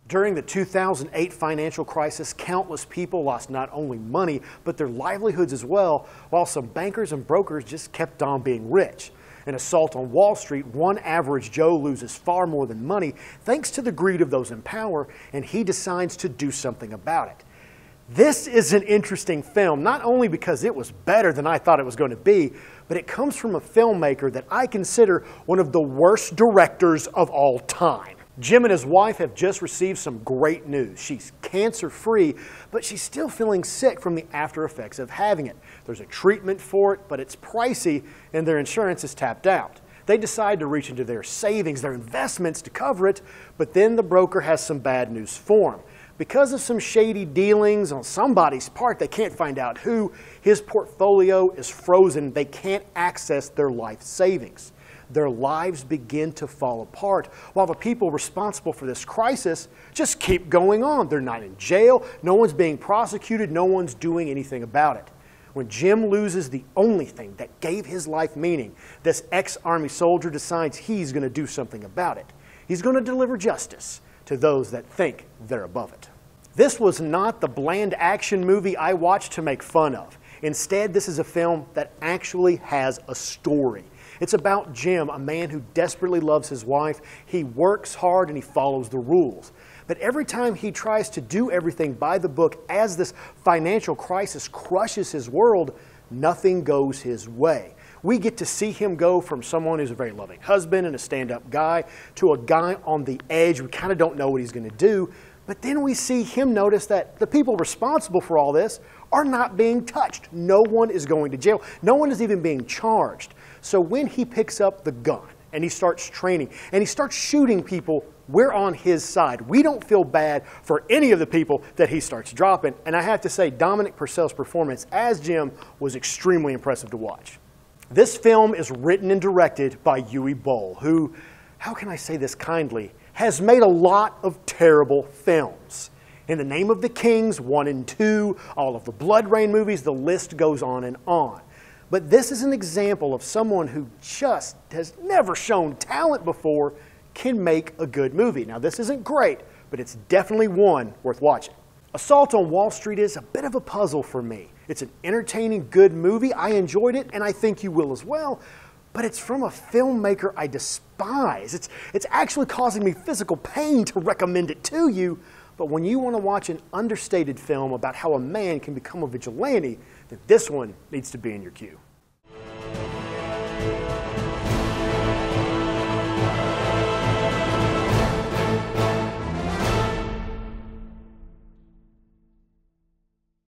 During the 2008 financial crisis, countless people lost not only money, but their livelihoods as well, while some bankers and brokers just kept on being rich. In Assault on Wall Street, one average Joe loses far more than money thanks to the greed of those in power, and he decides to do something about it. This is an interesting film, not only because it was better than I thought it was going to be, but it comes from a filmmaker that I consider one of the worst directors of all time. Jim and his wife have just received some great news. She's cancer-free, but she's still feeling sick from the after effects of having it. There's a treatment for it, but it's pricey, and their insurance is tapped out. They decide to reach into their savings, their investments to cover it, but then the broker has some bad news for him. Because of some shady dealings on somebody's part, they can't find out who, his portfolio is frozen. They can't access their life savings. Their lives begin to fall apart, while the people responsible for this crisis just keep going on. They're not in jail, no one's being prosecuted, no one's doing anything about it. When Jim loses the only thing that gave his life meaning, this ex-Army soldier decides he's going to do something about it. He's going to deliver justice to those that think they're above it. This was not the bland action movie I watched to make fun of. Instead, this is a film that actually has a story. It's about Jim, a man who desperately loves his wife. He works hard and he follows the rules. But every time he tries to do everything by the book, as this financial crisis crushes his world, nothing goes his way. We get to see him go from someone who's a very loving husband and a stand-up guy to a guy on the edge. We kind of don't know what he's going to do. But then we see him notice that the people responsible for all this are not being touched. No one is going to jail. No one is even being charged. So when he picks up the gun and he starts training and he starts shooting people, we're on his side. We don't feel bad for any of the people that he starts dropping. And I have to say, Dominic Purcell's performance as Jim was extremely impressive to watch. This film is written and directed by Uwe Boll, who, how can I say this kindly, has made a lot of terrible films. In the Name of the Kings, 1 and 2, all of the Blood Rain movies, the list goes on and on. But this is an example of someone who just has never shown talent before can make a good movie. Now, this isn't great, but it's definitely one worth watching. Assault on Wall Street is a bit of a puzzle for me. It's an entertaining, good movie. I enjoyed it, and I think you will as well. But it's from a filmmaker I despise. It's actually causing me physical pain to recommend it to you. But when you want to watch an understated film about how a man can become a vigilante, then this one needs to be in your queue.